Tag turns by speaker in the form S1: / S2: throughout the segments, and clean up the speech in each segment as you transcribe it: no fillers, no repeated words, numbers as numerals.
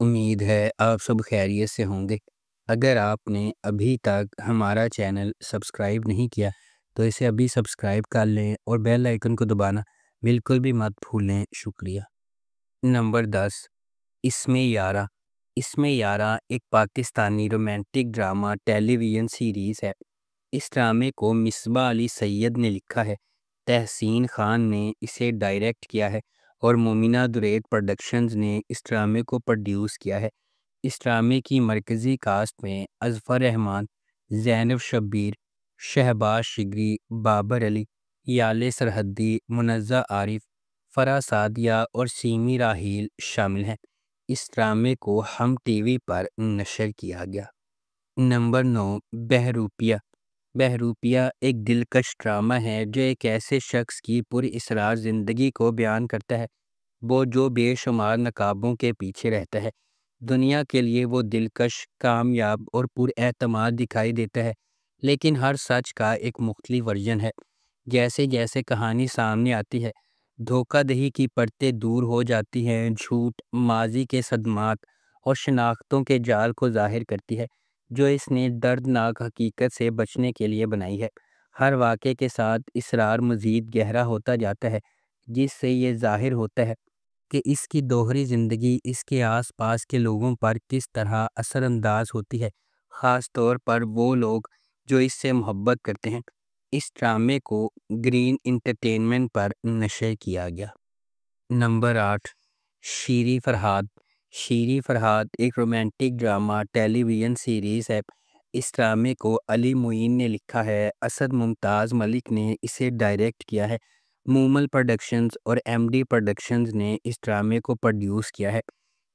S1: امید ہے آپ سب خیریت سے ہوں گے۔ اگر آپ نے ابھی تک ہمارا چینل سبسکرائب نہیں کیا تو اسے ابھی سبسکرائب کر لیں اور بیل آئیکن کو دبانا بالکل بھی مت بھولیں۔ شکریہ۔ نمبر 10، اسم یارا۔ اسم یارا ایک پاکستانی رومانٹک ڈرامہ ٹیلی ویژن سیریز ہے۔ اس ڈرامے کو مصباح علی سید نے لکھا ہے، تحسین خان نے اسے ڈائریکٹ کیا ہے اور مومنہ درید پروڈکشنز نے اس ڈرامے کو پروڈیوس کیا ہے۔ اس ڈرامے کی مرکزی کاسٹ میں اظفر رحمان، زینب شبیر، شہباز شگری، بابر علی، یالے سرحدی، منزہ عارف، فرح سعدیہ اور سیمی راحیل شامل ہیں۔ اس ڈرامے کو ہم ٹی وی پر نشر کیا گیا۔ نمبر 9، بہروپیہ۔ بہروپیہ ایک دلکش ڈرامہ ہے جو ایک ایسے شخص کی پر اسرار زندگی کو بیان کرتا ہے وہ جو بے شمار نقابوں کے پیچھے رہتا ہے۔ دنیا کے لیے وہ دلکش، کامیاب اور پر اعتماد دکھائی دیتا ہے، لیکن ہر سچ کا ایک مختلف ورژن ہے۔ جیسے جیسے کہانی سامنے آتی ہے، دھوکہ دہی کی پرتیں دور ہو جاتی ہیں، جھوٹ، ماضی کے صدمات اور شناختوں کے جال کو ظاہر کرتی ہے جو اس نے دردناک حقیقت سے بچنے کے لیے بنائی ہے۔ ہر واقعے کے ساتھ اسرار مزید گہرا ہوتا جاتا ہے، جس سے یہ ظاہر ہوتا ہے کہ اس کی دوہری زندگی اس کے آس پاس کے لوگوں پر کس طرح اثر انداز ہوتی ہے، خاص طور پر وہ لوگ جو اس سے محبت کرتے ہیں۔ اس ڈرامے کو گرین انٹرٹینمنٹ پر نشر کیا گیا۔ نمبر 8، شیریں فرہاد۔ شیریں فرہاد ایک رومانٹک ڈرامہ ٹیلی ویژن سیریز ہے۔ اس ڈرامے کو علی معین نے لکھا ہے، اسد ممتاز ملک نے اسے ڈائریکٹ کیا ہے، مومل پروڈکشنز اور ایم ڈی پروڈکشنز نے اس ڈرامے کو پروڈیوس کیا ہے۔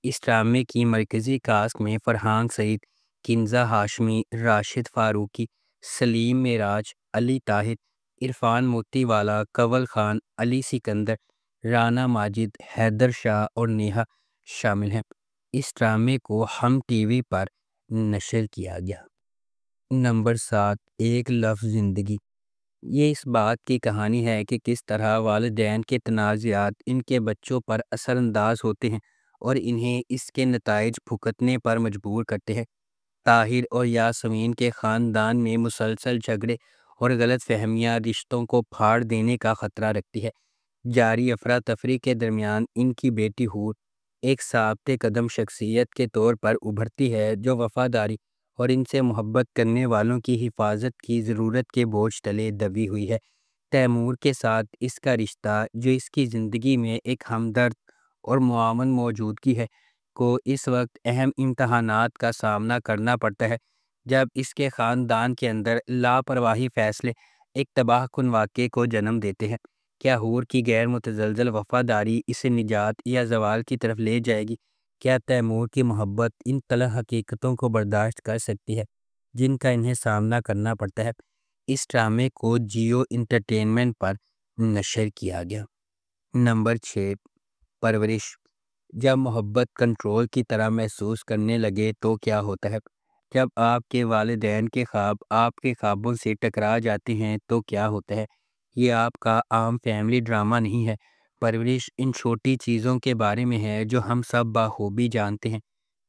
S1: اس ڈرامے کی مرکزی کاسٹ میں فرحان سعید، کنزہ ہاشمی، راشد فاروقی، سلیم معراج، علی طاہر، عرفان موتی والا، کنول خان، علی سکندر، رانا ماجد، حیدر شاہ اور نیہا شامل ہیں۔ اس ڈرامے کو ہم ٹی وی پر نشر کیا گیا۔ نمبر 7، ایک لفظ زندگی۔ یہ اس بات کی کہانی ہے کہ کس طرح والدین کے تنازعات ان کے بچوں پر اثر انداز ہوتے ہیں اور انہیں اس کے نتائج بھگتنے پر مجبور کرتے ہیں۔ طاہر اور یاسمین کے خاندان میں مسلسل جھگڑے اور غلط فہمیاں رشتوں کو پھاڑ دینے کا خطرہ رکھتی ہے۔ جاری افراتفری کے درمیان ان کی بیٹی حور ایک ثابت قدم شخصیت کے طور پر ابھرتی ہے جو وفاداری اور ان سے محبت کرنے والوں کی حفاظت کی ضرورت کے بوجھ تلے دبی ہوئی ہے۔ تیمور کے ساتھ اس کا رشتہ، جو اس کی زندگی میں ایک ہمدرد اور معاون موجودگی ہے، کو اس وقت اہم امتحانات کا سامنا کرنا پڑتا ہے جب اس کے خاندان کے اندر لاپرواہی فیصلے ایک تباہ کن واقعے کو جنم دیتے ہیں۔ کیا حور کی غیر متزلزل وفاداری اسے نجات یا زوال کی طرف لے جائے گی؟ کیا تیمور کی محبت ان تلخ حقیقتوں کو برداشت کر سکتی ہے جن کا انہیں سامنا کرنا پڑتا ہے؟ اس ڈرامے کو جیو انٹرٹینمنٹ پر نشر کیا گیا۔ نمبر 6، پرورش۔ جب محبت کنٹرول کی طرح محسوس کرنے لگے تو کیا ہوتا ہے؟ جب آپ کے والدین کے خواب آپ کے خوابوں سے ٹکرا جاتے ہیں تو کیا ہوتا ہے؟ یہ آپ کا عام فیملی ڈرامہ نہیں ہے۔ پرورش ان چھوٹی چیزوں کے بارے میں ہے جو ہم سب بخوبی جانتے ہیں،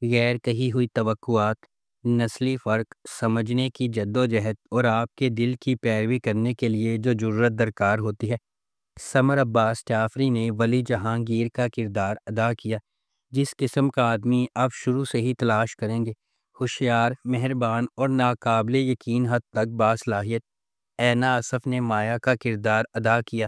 S1: غیر کہی ہوئی توقعات، نسلی فرق، سمجھنے کی جدوجہد اور آپ کے دل کی پیروی کرنے کے لیے جو جرأت درکار ہوتی ہے۔ سمر عباس جعفری نے ولی جہانگیر کا کردار ادا کیا، جس قسم کا آدمی آپ شروع سے ہی تلاش کریں گے، ہوشیار، مہربان اور ناقابل یقین حد تک باصلاحیت۔ اینا آصف نے مایا کا کردار ادا کیا،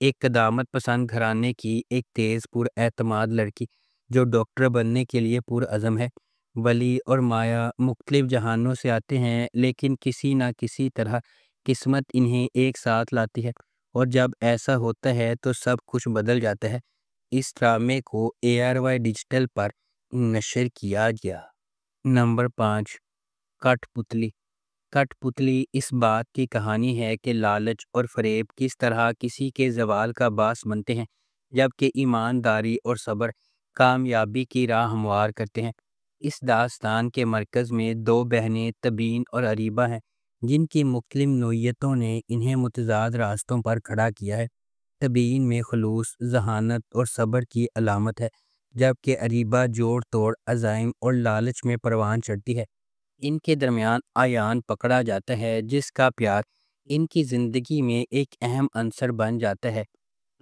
S1: ایک قدامت پسند گھرانے کی ایک تیز پر اعتماد لڑکی جو ڈاکٹر بننے کے لیے پرعزم ہے۔ ولی اور مایا مختلف جہانوں سے آتے ہیں، لیکن کسی نہ کسی طرح قسمت انہیں ایک ساتھ لاتی ہے، اور جب ایسا ہوتا ہے تو سب کچھ بدل جاتا ہے۔ اس ڈرامے کو ARY ڈیجیٹل پر نشر کیا گیا۔ نمبر 5، کٹ پتلی۔ کٹ پتلی اس بات کی کہانی ہے کہ لالچ اور فریب کس طرح کسی کے زوال کا باعث بنتے ہیں، جبکہ ایمانداری اور صبر کامیابی کی راہ ہموار کرتے ہیں۔ اس داستان کے مرکز میں دو بہنیں تبین اور اریبہ ہیں جن کی مختلف نوعیتوں نے انہیں متضاد راستوں پر کھڑا کیا ہے۔ تبین میں خلوص، ذہانت اور صبر کی علامت ہے، جبکہ اریبہ جوڑ توڑ عزائم اور لالچ میں پروان چڑھتی ہے۔ ان کے درمیان آیان پکڑا جاتا ہے، جس کا پیار ان کی زندگی میں ایک اہم عنصر بن جاتا ہے۔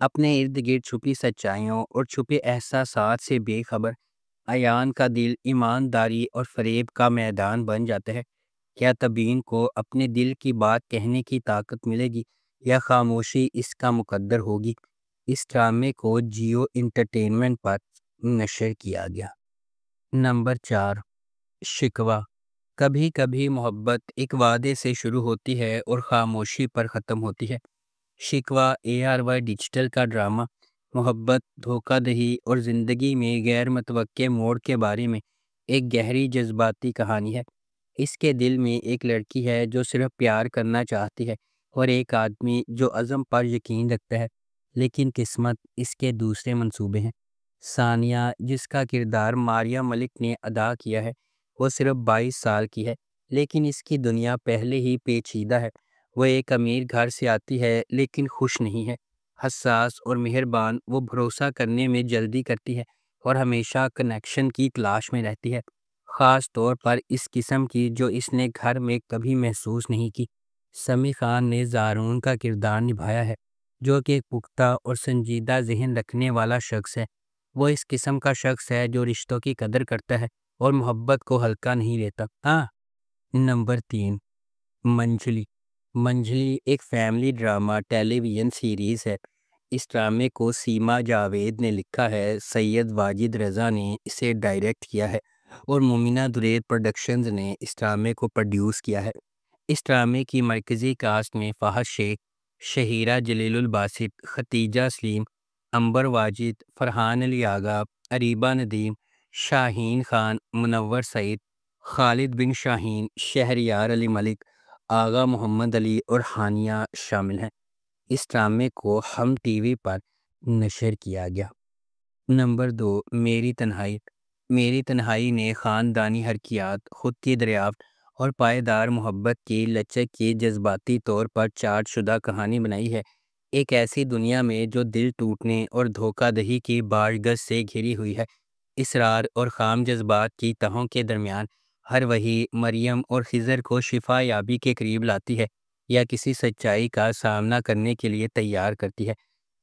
S1: اپنے ارد گرد چھپی سچائیوں اور چھپے احساسات سے بے خبر ایان کا دل ایمانداری اور فریب کا میدان بن جاتا ہے۔ کیا تبین کو اپنے دل کی بات کہنے کی طاقت ملے گی یا خاموشی اس کا مقدر ہوگی؟ اس ڈرامے کو جیو انٹرٹینمنٹ پر نشر کیا گیا۔ نمبر 4، شکوہ۔ کبھی کبھی محبت ایک وعدے سے شروع ہوتی ہے اور خاموشی پر ختم ہوتی ہے۔ شکوہ ARY ڈیجیٹل کا ڈرامہ محبت، دھوکہ دہی اور زندگی میں غیر متوقع موڑ کے بارے میں ایک گہری جذباتی کہانی ہے۔ اس کے دل میں ایک لڑکی ہے جو صرف پیار کرنا چاہتی ہے اور ایک آدمی جو عزم پر یقین رکھتا ہے، لیکن قسمت اس کے دوسرے منصوبے ہیں۔ ثانیہ، جس کا کردار ماریہ ملک نے ادا کیا ہے، وہ صرف 22 سال کی ہے، لیکن اس کی دنیا پہلے ہی پیچیدہ ہے۔ وہ ایک امیر گھر سے آتی ہے لیکن خوش نہیں ہے۔ حساس اور مہربان، وہ بھروسہ کرنے میں جلدی کرتی ہے اور ہمیشہ کنیکشن کی تلاش میں رہتی ہے، خاص طور پر اس قسم کی جو اس نے گھر میں کبھی محسوس نہیں کی۔ سمیع خان نے زارون کا کردار نبھایا ہے، جو کہ ایک پختہ اور سنجیدہ ذہن رکھنے والا شخص ہے۔ وہ اس قسم کا شخص ہے جو رشتوں کی قدر کرتا ہے اور محبت کو ہلکا نہیں لیتا۔ نمبر 3، منجلی۔ منجلی ایک فیملی ڈرامہ ٹیلی ویژن سیریز ہے۔ اس ڈرامے کو سیما جاوید نے لکھا ہے، سید واجد رضا نے اسے ڈائریکٹ کیا ہے اور مومنہ درید پروڈکشنز نے اس ڈرامے کو پروڈیوس کیا ہے۔ اس ڈرامے کی مرکزی کاسٹ میں فہد شیخ، شہیرہ جلیل الباسط، ختیجہ سلیم، عنبر واجد، فرحان علی آغا، اریبہ ندیم، شاہین خان، منور سعید، خالد بن شاہین، شہریار علی ملک، آغا محمد علی اور ہانیہ شامل ہیں۔ اس ڈرامے کو ہم ٹی وی پر نشر کیا گیا۔ نمبر 2، میری تنہائی۔ میری تنہائی نے خاندانی حرکیات، خود کی دریافت اور پائیدار محبت کی لچک کی جذباتی طور پر چارج شدہ کہانی بنائی ہے۔ ایک ایسی دنیا میں جو دل ٹوٹنے اور دھوکہ دہی کی بارگز سے گھری ہوئی ہے، اسرار اور خام جذبات کی تہوں کے درمیان ہر وحی مریم اور خضر کو شفا یابی کے قریب لاتی ہے یا کسی سچائی کا سامنا کرنے کے لیے تیار کرتی ہے۔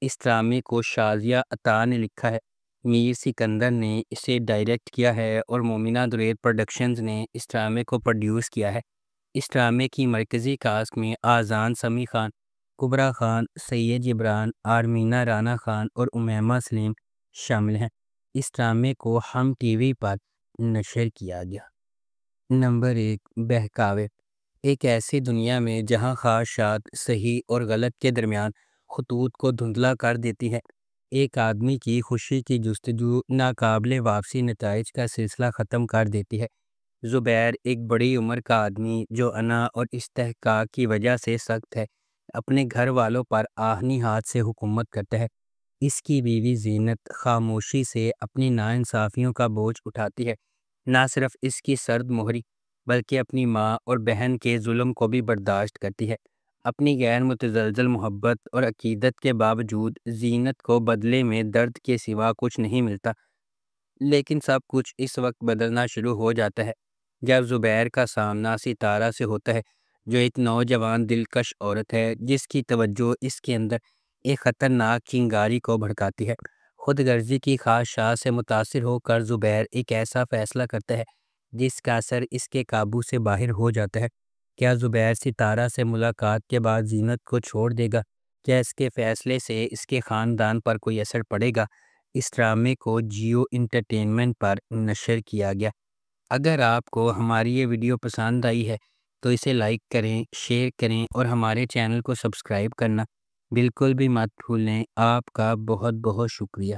S1: اس ڈرامے کو شازیہ عطا نے لکھا ہے، میر سکندر نے اسے ڈائریکٹ کیا ہے اور مومنہ درید پروڈکشنز نے اس ڈرامے کو پروڈیوس کیا ہے۔ اس ڈرامے کی مرکزی کاسٹ میں آذان سمیع خان، کبریٰ خان، سید جبران، آرمینہ رانا خان اور امیمہ سلیم شامل ہیں۔ اس ڈرامے کو ہم ٹی وی پر نشر کیا گیا۔ نمبر 1، بہکاوے۔ ایک ایسی دنیا میں جہاں خواہشات صحیح اور غلط کے درمیان خطوط کو دھندلا کر دیتی ہے، ایک آدمی کی خوشی کی جستجو ناقابل واپسی نتائج کا سلسلہ ختم کر دیتی ہے۔ زبیر ایک بڑی عمر کا آدمی جو انا اور استحقاق کی وجہ سے سخت ہے، اپنے گھر والوں پر آہنی ہاتھ سے حکومت کرتا ہے۔ اس کی بیوی زینت خاموشی سے اپنی ناانصافیوں کا بوجھ اٹھاتی ہے، نہ صرف اس کی سرد مہری بلکہ اپنی ماں اور بہن کے ظلم کو بھی برداشت کرتی ہے۔ اپنی غیر متزلزل محبت اور عقیدت کے باوجود زینت کو بدلے میں درد کے سوا کچھ نہیں ملتا، لیکن سب کچھ اس وقت بدلنا شروع ہو جاتا ہے جب زبیر کا سامنا ستارہ سے ہوتا ہے، جو ایک نوجوان دلکش عورت ہے جس کی توجہ اس کے اندر ایک خطرناک چنگاری کو بھڑکاتی ہے۔ خود غرضی کی خواہشات سے متاثر ہو کر زبیر ایک ایسا فیصلہ کرتا ہے جس کا اثر اس کے قابو سے باہر ہو جاتا ہے۔ کیا زبیر ستارہ سے ملاقات کے بعد زینت کو چھوڑ دے گا؟ کیا اس کے فیصلے سے اس کے خاندان پر کوئی اثر پڑے گا؟ اس ڈرامے کو جیو انٹرٹینمنٹ پر نشر کیا گیا۔ اگر آپ کو ہماری یہ ویڈیو پسند آئی ہے تو اسے لائک کریں، شیئر کریں اور ہمارے چینل کو سبسکرائب کرنا بالکل بھی مت بھولیں۔ آپ کا بہت بہت شکریہ۔